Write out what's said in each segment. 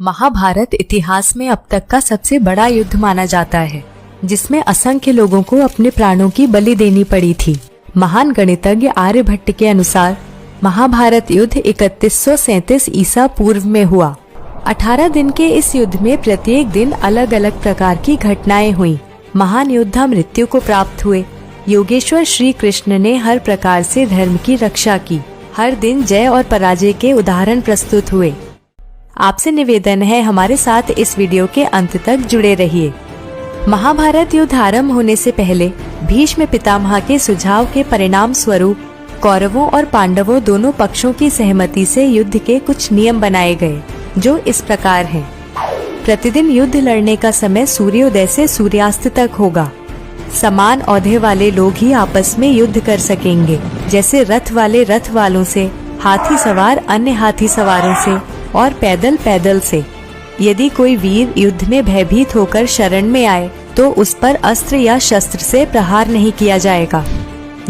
महाभारत इतिहास में अब तक का सबसे बड़ा युद्ध माना जाता है, जिसमें असंख्य लोगों को अपने प्राणों की बलि देनी पड़ी थी। महान गणितज्ञ आर्यभट्ट के अनुसार महाभारत युद्ध 3137 ईसा पूर्व में हुआ। 18 दिन के इस युद्ध में प्रत्येक दिन अलग अलग प्रकार की घटनाएं हुई। महान योद्धा मृत्यु को प्राप्त हुए। योगेश्वर श्री कृष्ण ने हर प्रकार से धर्म की रक्षा की। हर दिन जय और पराजय के उदाहरण प्रस्तुत हुए। आपसे निवेदन है, हमारे साथ इस वीडियो के अंत तक जुड़े रहिए। महाभारत युद्ध आरंभ होने से पहले भीष्म पितामह के सुझाव के परिणाम स्वरूप कौरवों और पांडवों दोनों पक्षों की सहमति से युद्ध के कुछ नियम बनाए गए, जो इस प्रकार हैं। प्रतिदिन युद्ध लड़ने का समय सूर्योदय से सूर्यास्त तक होगा। समान औहदे वाले लोग ही आपस में युद्ध कर सकेंगे, जैसे रथ वाले रथ वालों से, हाथी सवार अन्य हाथी सवारों से और पैदल पैदल से। यदि कोई वीर युद्ध में भयभीत होकर शरण में आए तो उस पर अस्त्र या शस्त्र से प्रहार नहीं किया जाएगा।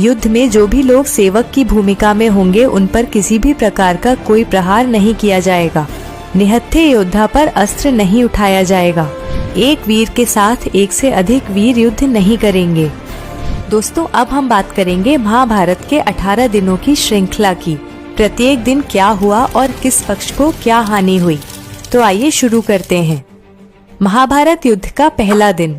युद्ध में जो भी लोग सेवक की भूमिका में होंगे उन पर किसी भी प्रकार का कोई प्रहार नहीं किया जाएगा। निहत्थे योद्धा पर अस्त्र नहीं उठाया जाएगा। एक वीर के साथ एक से अधिक वीर युद्ध नहीं करेंगे। दोस्तों, अब हम बात करेंगे महाभारत के 18 दिनों की श्रृंखला की। प्रत्येक दिन क्या हुआ और किस पक्ष को क्या हानि हुई, तो आइए शुरू करते हैं। महाभारत युद्ध का पहला दिन।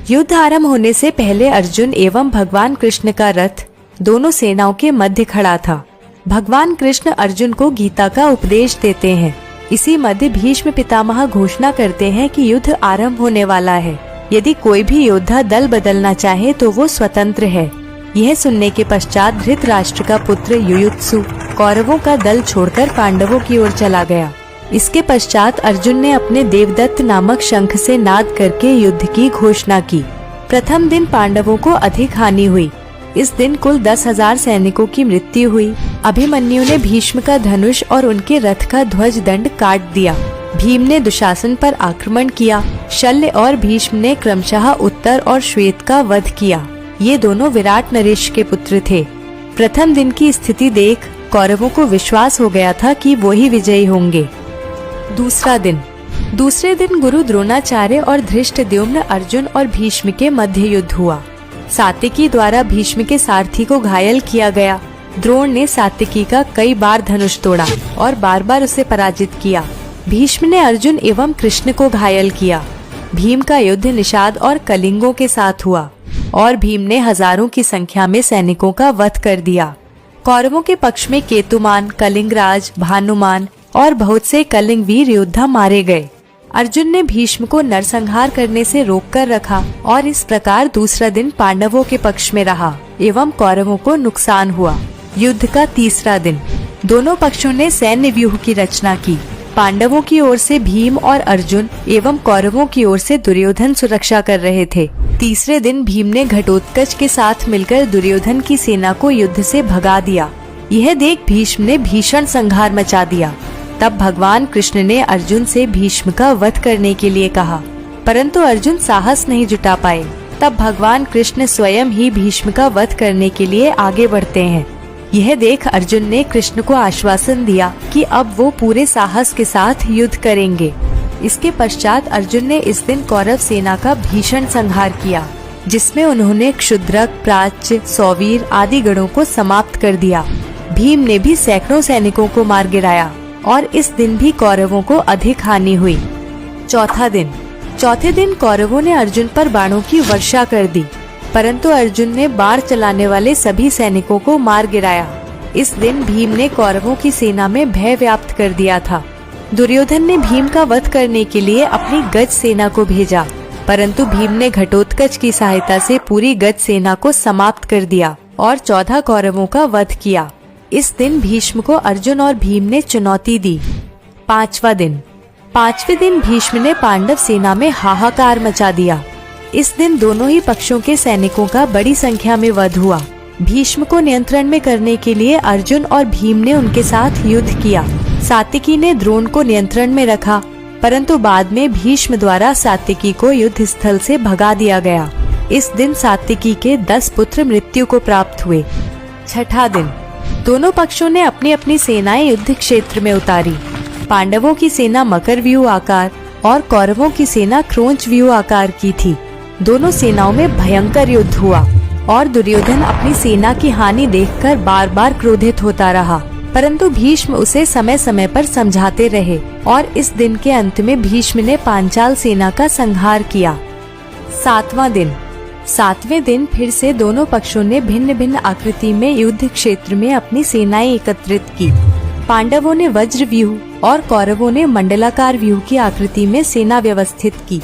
युद्ध आरंभ होने से पहले अर्जुन एवं भगवान कृष्ण का रथ दोनों सेनाओं के मध्य खड़ा था। भगवान कृष्ण अर्जुन को गीता का उपदेश देते हैं। इसी मध्य भीष्म पितामह घोषणा करते हैं कि युद्ध आरंभ होने वाला है। यदि कोई भी योद्धा दल बदलना चाहे तो वो स्वतंत्र है। यह सुनने के पश्चात धृतराष्ट्र का पुत्र युयुत्सु कौरवों का दल छोड़कर पांडवों की ओर चला गया। इसके पश्चात अर्जुन ने अपने देवदत्त नामक शंख से नाद करके युद्ध की घोषणा की। प्रथम दिन पांडवों को अधिक हानि हुई। इस दिन कुल 10,000 सैनिकों की मृत्यु हुई। अभिमन्यु ने भीष्म का धनुष और उनके रथ का ध्वज दंड काट दिया। भीम ने दुशासन पर आक्रमण किया। शल्य और भीष्म ने क्रमशः उत्तर और श्वेत का वध किया। ये दोनों विराट नरेश के पुत्र थे। प्रथम दिन की स्थिति देख कौरवों को विश्वास हो गया था कि वो ही विजयी होंगे। दूसरा दिन। दूसरे दिन गुरु द्रोणाचार्य और धृष्टद्युम्न अर्जुन और भीष्म के मध्य युद्ध हुआ। सात्यकी द्वारा भीष्म के सारथी को घायल किया गया। द्रोण ने सात्यकी का कई बार धनुष तोड़ा और बार बार उसे पराजित किया। भीष्म ने अर्जुन एवं कृष्ण को घायल किया। भीम का युद्ध निषाद और कलिंगों के साथ हुआ और भीम ने हजारों की संख्या में सैनिकों का वध कर दिया। कौरवों के पक्ष में केतुमान, कलिंगराज, भानुमान और बहुत से कलिंग वीर योद्धा मारे गए। अर्जुन ने भीष्म को नरसंहार करने से रोककर रखा और इस प्रकार दूसरा दिन पांडवों के पक्ष में रहा एवं कौरवों को नुकसान हुआ। युद्ध का तीसरा दिन। दोनों पक्षों ने सैन्य व्यूह की रचना की। पांडवों की ओर से भीम और अर्जुन एवं कौरवों की ओर से दुर्योधन सुरक्षा कर रहे थे। तीसरे दिन भीम ने घटोत्कच के साथ मिलकर दुर्योधन की सेना को युद्ध से भगा दिया। यह देख भीष्म ने भीषण संहार मचा दिया। तब भगवान कृष्ण ने अर्जुन से भीष्म का वध करने के लिए कहा, परंतु अर्जुन साहस नहीं जुटा पाए। तब भगवान कृष्ण स्वयं ही भीष्म का वध करने के लिए आगे बढ़ते हैं। यह देख अर्जुन ने कृष्ण को आश्वासन दिया कि अब वो पूरे साहस के साथ युद्ध करेंगे। इसके पश्चात अर्जुन ने इस दिन कौरव सेना का भीषण संहार किया, जिसमें उन्होंने क्षुद्रक, प्राच्य, सौवीर आदि गणों को समाप्त कर दिया। भीम ने भी सैकड़ों सैनिकों को मार गिराया और इस दिन भी कौरवों को अधिक हानि हुई। चौथा दिन। चौथे दिन कौरवों ने अर्जुन पर बाणों की वर्षा कर दी, परंतु अर्जुन ने बाण चलाने वाले सभी सैनिकों को मार गिराया। इस दिन भीम ने कौरवों की सेना में भय व्याप्त कर दिया था। दुर्योधन ने भीम का वध करने के लिए अपनी गज सेना को भेजा, परंतु भीम ने घटोत्कच की सहायता से पूरी गज सेना को समाप्त कर दिया और 14 कौरवों का वध किया। इस दिन भीष्म को अर्जुन और भीम ने चुनौती दी। पांचवा दिन। पांचवें दिन भीष्म ने पांडव सेना में हाहाकार मचा दिया। इस दिन दोनों ही पक्षों के सैनिकों का बड़ी संख्या में वध हुआ। भीष्म को नियंत्रण में करने के लिए अर्जुन और भीम ने उनके साथ युद्ध किया। सात्यकी ने द्रोण को नियंत्रण में रखा, परंतु बाद में भीष्म द्वारा सात्यकी को युद्ध स्थल से भगा दिया गया। इस दिन सात्यकी के 10 पुत्र मृत्यु को प्राप्त हुए। छठा दिन। दोनों पक्षों ने अपनी अपनी सेनाएं युद्ध क्षेत्र में उतारी। पांडवों की सेना मकर व्यूह आकार और कौरवों की सेना क्रोंच व्यूह आकार की थी। दोनों सेनाओं में भयंकर युद्ध हुआ और दुर्योधन अपनी सेना की हानि देखकर बार बार क्रोधित होता रहा, परंतु भीष्म उसे समय समय पर समझाते रहे और इस दिन के अंत में भीष्म ने पांचाल सेना का संहार किया। 7वां दिन। 7वें दिन फिर से दोनों पक्षों ने भिन्न भिन्न आकृति में युद्ध क्षेत्र में अपनी सेनाएं एकत्रित की। पांडवों ने वज्र व्यूह और कौरवों ने मंडलाकार व्यूह की आकृति में सेना व्यवस्थित की।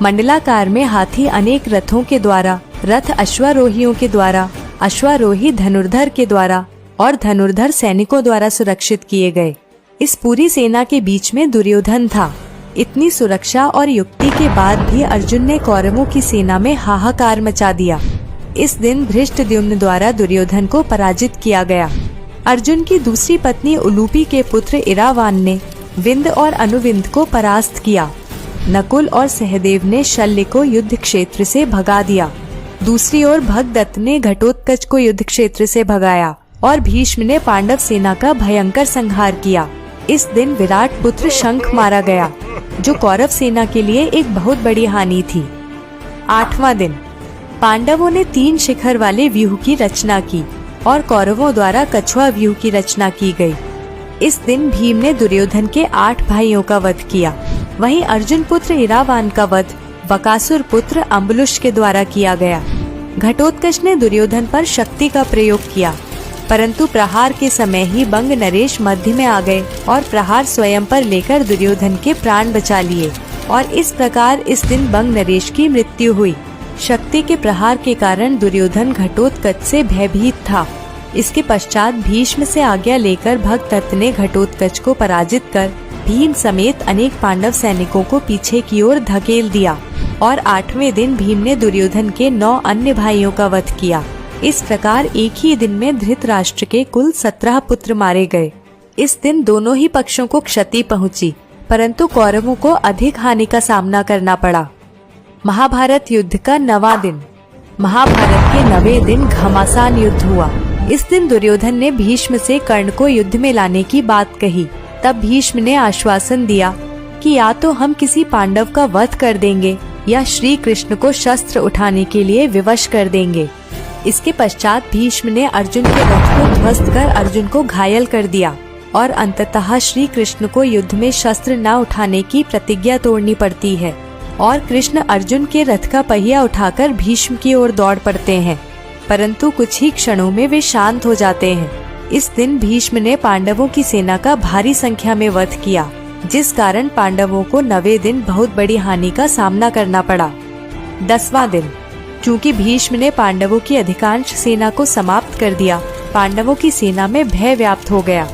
मंडलाकार में हाथी अनेक रथों के द्वारा, रथ अश्वारोहियों के द्वारा, अश्वारोही धनुर्धर के द्वारा और धनुर्धर सैनिकों द्वारा सुरक्षित किए गए। इस पूरी सेना के बीच में दुर्योधन था। इतनी सुरक्षा और युक्ति के बाद भी अर्जुन ने कौरवों की सेना में हाहाकार मचा दिया। इस दिन धृष्टद्युम्न द्वारा दुर्योधन को पराजित किया गया। अर्जुन की दूसरी पत्नी उलूपी के पुत्र इरावान ने विंद और अनुविंद को परास्त किया। नकुल और सहदेव ने शल्य को युद्ध क्षेत्र से भगा दिया। दूसरी ओर भगदत्त ने घटोत्कच को युद्ध क्षेत्र से भगाया और भीष्म ने पांडव सेना का भयंकर संहार किया। इस दिन विराट पुत्र शंख मारा गया, जो कौरव सेना के लिए एक बहुत बड़ी हानि थी। 8वां दिन। पांडवों ने 3 शिखर वाले व्यूह की रचना की और कौरवों द्वारा कछुआ व्यूह की रचना की गई। इस दिन भीम ने दुर्योधन के 8 भाइयों का वध किया। वहीं अर्जुन पुत्र इरावान का वध बकासुर पुत्र अम्बलुष के द्वारा किया गया। घटोत्कच ने दुर्योधन पर शक्ति का प्रयोग किया, परंतु प्रहार के समय ही बंग नरेश मध्य में आ गए और प्रहार स्वयं पर लेकर दुर्योधन के प्राण बचा लिए और इस प्रकार इस दिन बंग नरेश की मृत्यु हुई। शक्ति के प्रहार के कारण दुर्योधन घटोत्कच से भयभीत था। इसके पश्चात भीष्म से आज्ञा लेकर भगदत्त ने घटोत्कच को पराजित कर भीम समेत अनेक पांडव सैनिकों को पीछे की ओर धकेल दिया और 8वें दिन भीम ने दुर्योधन के 9 अन्य भाइयों का वध किया। इस प्रकार एक ही दिन में धृतराष्ट्र के कुल 17 पुत्र मारे गए। इस दिन दोनों ही पक्षों को क्षति पहुंची, परंतु कौरवों को अधिक हानि का सामना करना पड़ा। महाभारत युद्ध का 9वां दिन। महाभारत के 9वें दिन घमासान युद्ध हुआ। इस दिन दुर्योधन ने भीष्म से कर्ण को युद्ध में लाने की बात कही। तब भीष्म ने आश्वासन दिया कि या तो हम किसी पांडव का वध कर देंगे या श्री कृष्ण को शस्त्र उठाने के लिए विवश कर देंगे। इसके पश्चात भीष्म ने अर्जुन के रथ को ध्वस्त कर अर्जुन को घायल कर दिया और अंततः श्री कृष्ण को युद्ध में शस्त्र न उठाने की प्रतिज्ञा तोड़नी पड़ती है और कृष्ण अर्जुन के रथ का पहिया उठाकर भीष्म की ओर दौड़ पड़ते हैं, परंतु कुछ ही क्षणों में वे शांत हो जाते हैं। इस दिन भीष्म ने पांडवों की सेना का भारी संख्या में वध किया, जिस कारण पांडवों को 9वें दिन बहुत बड़ी हानि का सामना करना पड़ा। 10वां दिन। चूँकि भीष्म ने पांडवों की अधिकांश सेना को समाप्त कर दिया, पांडवों की सेना में भय व्याप्त हो गया।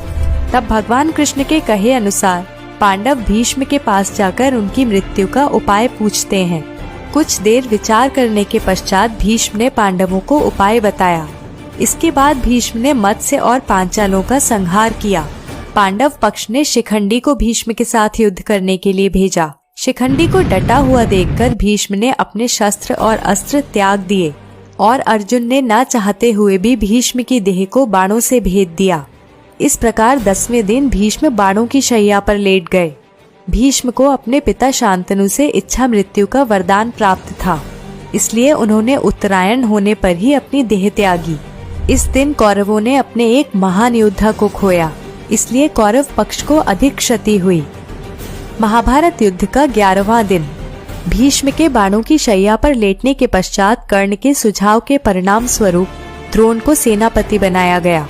तब भगवान कृष्ण के कहे अनुसार पांडव भीष्म के पास जाकर उनकी मृत्यु का उपाय पूछते हैं। कुछ देर विचार करने के पश्चात भीष्म ने पांडवों को उपाय बताया। इसके बाद भीष्म ने मत्स्य और पांचालों का संहार किया। पांडव पक्ष ने शिखंडी को भीष्म के साथ युद्ध करने के लिए भेजा। शिखंडी को डटा हुआ देखकर भीष्म ने अपने शस्त्र और अस्त्र त्याग दिए और अर्जुन ने न चाहते हुए भी भीष्म की देह को बाणों से भेद दिया। इस प्रकार 10वें दिन भीष्म बाणों की शैया पर लेट गए। भीष्म को अपने पिता शांतनु से इच्छा मृत्यु का वरदान प्राप्त था, इसलिए उन्होंने उत्तरायण होने पर ही अपनी देह त्यागी। इस दिन कौरवों ने अपने एक महान योद्धा को खोया, इसलिए कौरव पक्ष को अधिक क्षति हुई। महाभारत युद्ध का 11वां दिन। भीष्म के बाणों की शैया पर लेटने के पश्चात कर्ण के सुझाव के परिणाम स्वरूप द्रोण को सेनापति बनाया गया।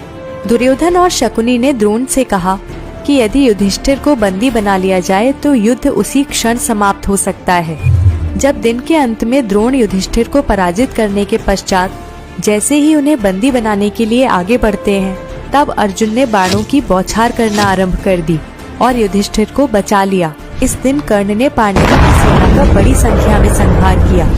दुर्योधन और शकुनी ने द्रोण से कहा कि यदि युधिष्ठिर को बंदी बना लिया जाए तो युद्ध उसी क्षण समाप्त हो सकता है। जब दिन के अंत में द्रोण युधिष्ठिर को पराजित करने के पश्चात जैसे ही उन्हें बंदी बनाने के लिए आगे बढ़ते हैं, तब अर्जुन ने बाणों की बौछार करना आरंभ कर दी और युधिष्ठिर को बचा लिया। इस दिन कर्ण ने पांडवों की सेना का बड़ी संख्या में संहार किया।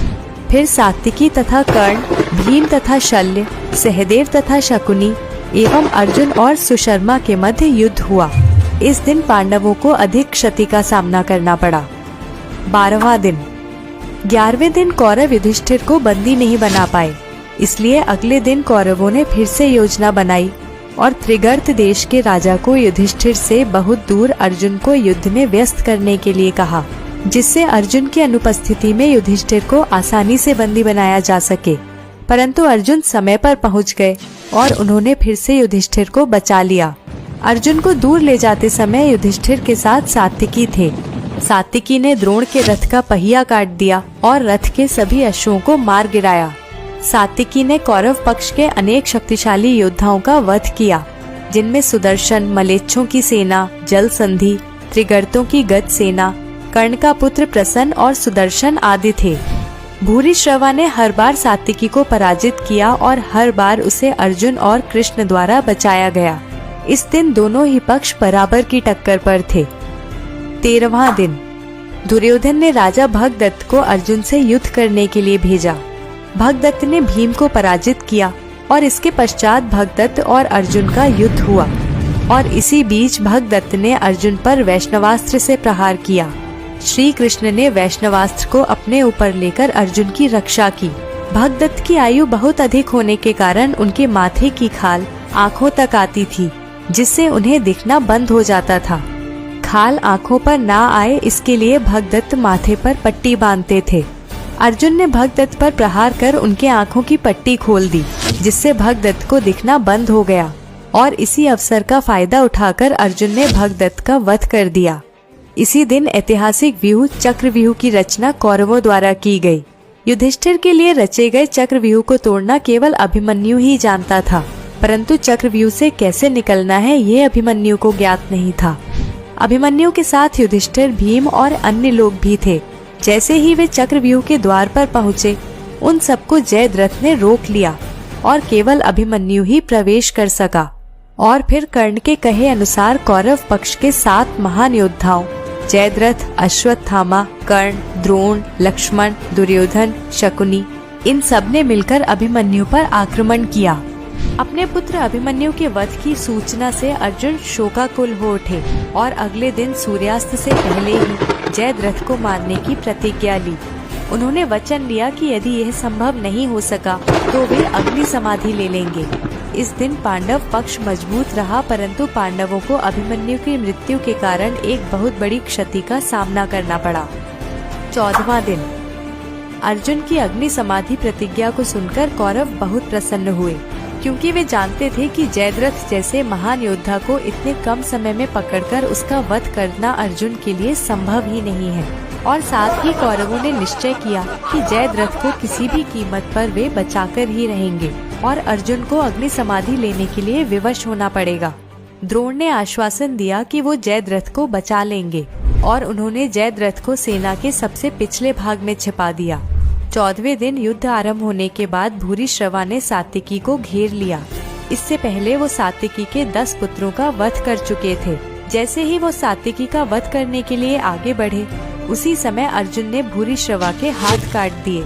फिर सात्विकी तथा कर्ण, भीम तथा शल्य, सहदेव तथा शकुनी एवं अर्जुन और सुशर्मा के मध्य युद्ध हुआ। इस दिन पांडवों को अधिक क्षति का सामना करना पड़ा। 12वां दिन। 11वें दिन कौरव युधिष्ठिर को बंदी नहीं बना पाए, इसलिए अगले दिन कौरवों ने फिर से योजना बनाई और त्रिगर्त देश के राजा को युधिष्ठिर से बहुत दूर अर्जुन को युद्ध में व्यस्त करने के लिए कहा, जिससे अर्जुन की अनुपस्थिति में युधिष्ठिर को आसानी से बंदी बनाया जा सके। परंतु अर्जुन समय पर पहुंच गए और उन्होंने फिर से युधिष्ठिर को बचा लिया। अर्जुन को दूर ले जाते समय युधिष्ठिर के साथ सात्विकी थे। सात्विकी ने द्रोण के रथ का पहिया काट दिया और रथ के सभी अश्वों को मार गिराया। सात्विकी ने कौरव पक्ष के अनेक शक्तिशाली योद्धाओं का वध किया, जिनमें सुदर्शन, मलेच्छों की सेना, जलसंधि, त्रिगर्तों की गज सेना, कर्ण का पुत्र प्रसन्न और सुदर्शन आदि थे। भूरिश्रवा ने हर बार सात्विकी को पराजित किया और हर बार उसे अर्जुन और कृष्ण द्वारा बचाया गया। इस दिन दोनों ही पक्ष बराबर की टक्कर पर थे। 13वां दिन, दुर्योधन ने राजा भगदत्त को अर्जुन से युद्ध करने के लिए भेजा। भगदत्त ने भीम को पराजित किया और इसके पश्चात भगदत्त और अर्जुन का युद्ध हुआ और इसी बीच भगदत्त ने अर्जुन पर वैष्णवास्त्र से प्रहार किया। श्री कृष्ण ने वैष्णवास्त्र को अपने ऊपर लेकर अर्जुन की रक्षा की। भगदत्त की आयु बहुत अधिक होने के कारण उनके माथे की खाल आँखों तक आती थी, जिससे उन्हें दिखना बंद हो जाता था। खाल आँखों पर ना आए इसके लिए भगदत्त माथे पर पट्टी बांधते थे। अर्जुन ने भगदत्त पर प्रहार कर उनके आँखों की पट्टी खोल दी, जिससे भगदत्त को दिखना बंद हो गया और इसी अवसर का फायदा उठाकर अर्जुन ने भगदत्त का वध कर दिया। इसी दिन ऐतिहासिक व्यूह चक्रव्यूह की रचना कौरवों द्वारा की गई। युधिष्ठिर के लिए रचे गए चक्रव्यूह को तोड़ना केवल अभिमन्यु ही जानता था, परंतु चक्रव्यूह से कैसे निकलना है ये अभिमन्यु को ज्ञात नहीं था। अभिमन्यु के साथ युधिष्ठिर, भीम और अन्य लोग भी थे। जैसे ही वे चक्रव्यूह के द्वार पर पहुँचे, उन सबको जयद्रथ ने रोक लिया और केवल अभिमन्यु ही प्रवेश कर सका। और फिर कर्ण के कहे अनुसार कौरव पक्ष के 7 महान योद्धाओं जयद्रथ, अश्वत्थामा, कर्ण, द्रोण, लक्ष्मण, दुर्योधन, शकुनी, इन सब ने मिलकर अभिमन्यु पर आक्रमण किया। अपने पुत्र अभिमन्यु के वध की सूचना से अर्जुन शोकाकुल हो उठे और अगले दिन सूर्यास्त से पहले ही जयद्रथ को मारने की प्रतिज्ञा ली। उन्होंने वचन लिया कि यदि यह संभव नहीं हो सका तो वे अग्नि समाधि ले लेंगे। इस दिन पांडव पक्ष मजबूत रहा, परंतु पांडवों को अभिमन्यु की मृत्यु के कारण एक बहुत बड़ी क्षति का सामना करना पड़ा। 14वां दिन, अर्जुन की अग्नि समाधि प्रतिज्ञा को सुनकर कौरव बहुत प्रसन्न हुए, क्योंकि वे जानते थे कि जयद्रथ जैसे महान योद्धा को इतने कम समय में पकड़कर उसका वध करना अर्जुन के लिए संभव ही नहीं है। और साथ ही कौरवों ने निश्चय किया कि जयद्रथ को किसी भी कीमत पर वे बचाकर ही रहेंगे और अर्जुन को अग्नि समाधि लेने के लिए विवश होना पड़ेगा। द्रोण ने आश्वासन दिया कि वो जयद्रथ को बचा लेंगे और उन्होंने जयद्रथ को सेना के सबसे पिछले भाग में छिपा दिया। 14वें दिन युद्ध आरंभ होने के बाद भूरिश्रवा ने सात्विकी को घेर लिया। इससे पहले वो सात्विकी के 10 पुत्रों का वध कर चुके थे। जैसे ही वो सात्विकी का वध करने के लिए आगे बढ़े, उसी समय अर्जुन ने भूरिश्रवा के हाथ काट दिए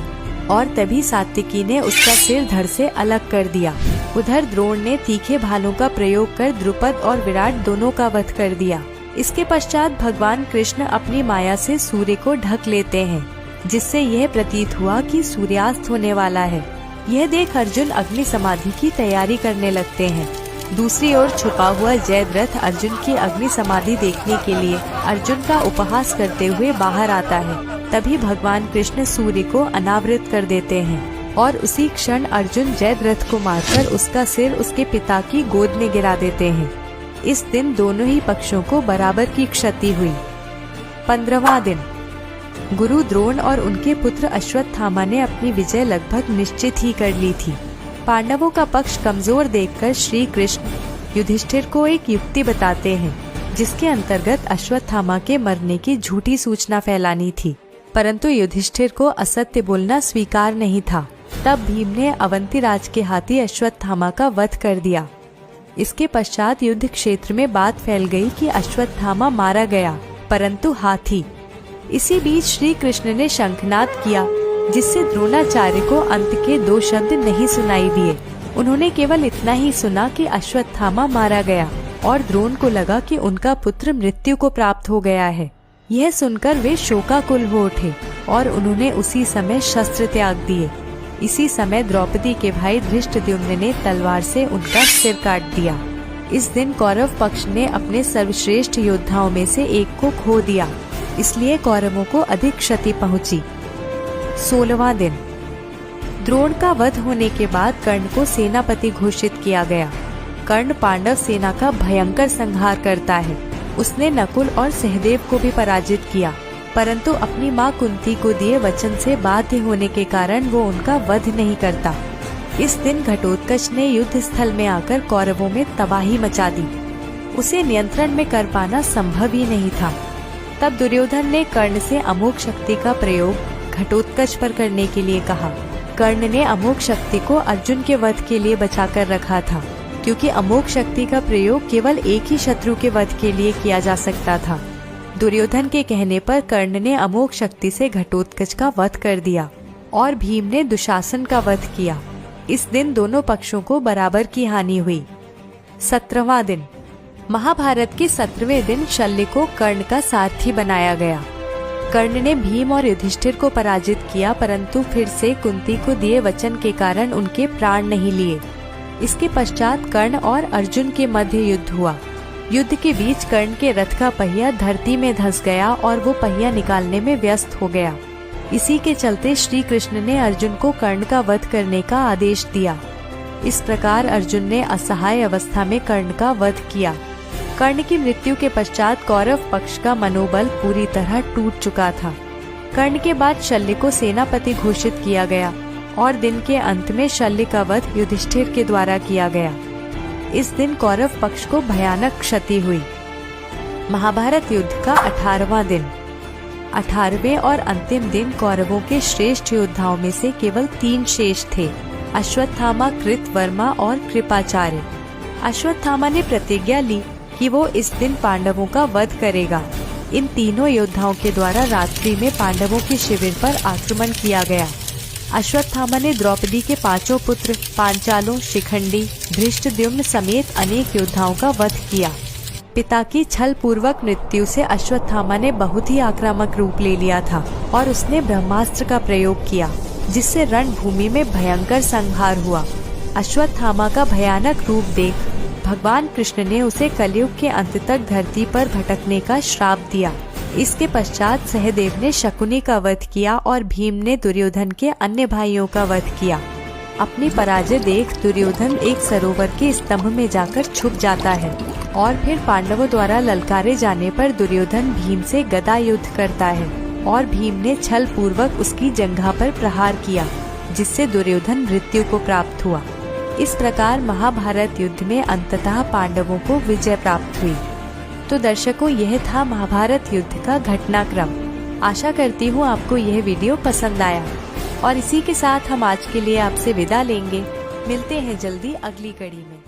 और तभी सात्विकी ने उसका सिर धड़ से अलग कर दिया। उधर द्रोण ने तीखे भालों का प्रयोग कर द्रुपद और विराट दोनों का वध कर दिया। इसके पश्चात भगवान कृष्ण अपनी माया से सूर्य को ढक लेते हैं, जिससे यह प्रतीत हुआ कि सूर्यास्त होने वाला है। यह देख अर्जुन अग्नि समाधि की तैयारी करने लगते हैं। दूसरी ओर छुपा हुआ जयद्रथ अर्जुन की अग्नि समाधि देखने के लिए अर्जुन का उपहास करते हुए बाहर आता है। तभी भगवान कृष्ण सूर्य को अनावृत कर देते हैं और उसी क्षण अर्जुन जयद्रथ को मारकर उसका सिर उसके पिता की गोद में गिरा देते हैं। इस दिन दोनों ही पक्षों को बराबर की क्षति हुई। 15वां दिन, गुरु द्रोण और उनके पुत्र अश्वत्थामा ने अपनी विजय लगभग निश्चित ही कर ली थी। पांडवों का पक्ष कमजोर देखकर श्री कृष्ण युधिष्ठिर को एक युक्ति बताते हैं, जिसके अंतर्गत अश्वत्थामा के मरने की झूठी सूचना फैलानी थी, परंतु युधिष्ठिर को असत्य बोलना स्वीकार नहीं था। तब भीम ने अवंतीराज के हाथी अश्वत्थामा का वध कर दिया। इसके पश्चात युद्ध क्षेत्र में बात फैल गई कि अश्वत्थामा मारा गया, परंतु हाथी। इसी बीच श्री कृष्ण ने शंखनाद किया, जिससे द्रोणाचार्य को अंत के 2 शब्द नहीं सुनाई दिए। उन्होंने केवल इतना ही सुना कि अश्वत्थामा मारा गया और द्रोण को लगा कि उनका पुत्र मृत्यु को प्राप्त हो गया है। यह सुनकर वे शोकाकुल हो उठे और उन्होंने उसी समय शस्त्र त्याग दिए। इसी समय द्रौपदी के भाई धृष्टद्युम्न ने तलवार से उनका सिर काट दिया। इस दिन कौरव पक्ष ने अपने सर्वश्रेष्ठ योद्धाओं में से एक को खो दिया, इसलिए कौरवों को अधिक क्षति पहुंची। 16वां दिन। द्रोण का वध होने के बाद कर्ण को सेनापति घोषित किया गया। कर्ण पांडव सेना का भयंकर संहार करता है। उसने नकुल और सहदेव को भी पराजित किया, परंतु अपनी मां कुंती को दिए वचन से बाध्य होने के कारण वो उनका वध नहीं करता। इस दिन घटोत्कच ने युद्ध स्थल में आकर कौरवों में तबाही मचा दी। उसे नियंत्रण में कर पाना संभव ही नहीं था। तब दुर्योधन ने कर्ण से अमोघ शक्ति का प्रयोग घटोत्कच पर करने के लिए कहा। कर्ण ने अमोघ शक्ति को अर्जुन के वध के लिए बचाकर रखा था, क्योंकि अमोघ शक्ति का प्रयोग केवल एक ही शत्रु के वध के लिए किया जा सकता था। दुर्योधन के कहने पर कर्ण ने अमोघ शक्ति से घटोत्कच का वध कर दिया और भीम ने दुशासन का वध किया। इस दिन दोनों पक्षों को बराबर की हानि हुई। 17वां दिन। महाभारत के 17वें दिन शल्य को कर्ण का सारथी बनाया गया। कर्ण ने भीम और युधिष्ठिर को पराजित किया, परंतु फिर से कुंती को दिए वचन के कारण उनके प्राण नहीं लिए। इसके पश्चात कर्ण और अर्जुन के मध्य युद्ध हुआ। युद्ध के बीच कर्ण के रथ का पहिया धरती में धंस गया और वो पहिया निकालने में व्यस्त हो गया। इसी के चलते श्री कृष्ण ने अर्जुन को कर्ण का वध करने का आदेश दिया। इस प्रकार अर्जुन ने असहाय अवस्था में कर्ण का वध किया। कर्ण की मृत्यु के पश्चात कौरव पक्ष का मनोबल पूरी तरह टूट चुका था। कर्ण के बाद शल्य को सेनापति घोषित किया गया और दिन के अंत में शल्य का वध युधिष्ठिर के द्वारा किया गया। इस दिन कौरव पक्ष को भयानक क्षति हुई। महाभारत युद्ध का 18वां दिन। 18वें और अंतिम दिन कौरवों के श्रेष्ठ योद्धाओं में से केवल 3 शेष थे: अश्वत्थामा, कृतवर्मा और कृपाचार्य। अश्वत्थामा ने प्रतिज्ञा ली कि वो इस दिन पांडवों का वध करेगा। इन तीनों योद्धाओं के द्वारा रात्रि में पांडवों के शिविर पर आक्रमण किया गया। अश्वत्थामा ने द्रौपदी के 5 पुत्र पांचालों, शिखंडी, धृष्टद्युम्न समेत अनेक योद्धाओं का वध किया। पिता की छल पूर्वक मृत्यु से अश्वत्थामा ने बहुत ही आक्रामक रूप ले लिया था और उसने ब्रह्मास्त्र का प्रयोग किया, जिससे रणभूमि में भयंकर संहार हुआ। अश्वत्थामा का भयानक रूप देख भगवान कृष्ण ने उसे कलयुग के अंत तक धरती पर भटकने का श्राप दिया। इसके पश्चात सहदेव ने शकुनी का वध किया और भीम ने दुर्योधन के अन्य भाइयों का वध किया। अपनी पराजय देख दुर्योधन एक सरोवर के स्तंभ में जाकर छुप जाता है और फिर पांडवों द्वारा ललकारे जाने पर दुर्योधन भीम से गदा युद्ध करता है और भीम ने छल पूर्वक उसकी जंघा पर प्रहार किया, जिससे दुर्योधन मृत्यु को प्राप्त हुआ। इस प्रकार महाभारत युद्ध में अंततः पांडवों को विजय प्राप्त हुई। तो दर्शकों, यह था महाभारत युद्ध का घटनाक्रम। आशा करती हूँ आपको यह वीडियो पसंद आया और इसी के साथ हम आज के लिए आपसे विदा लेंगे। मिलते हैं जल्दी अगली कड़ी में।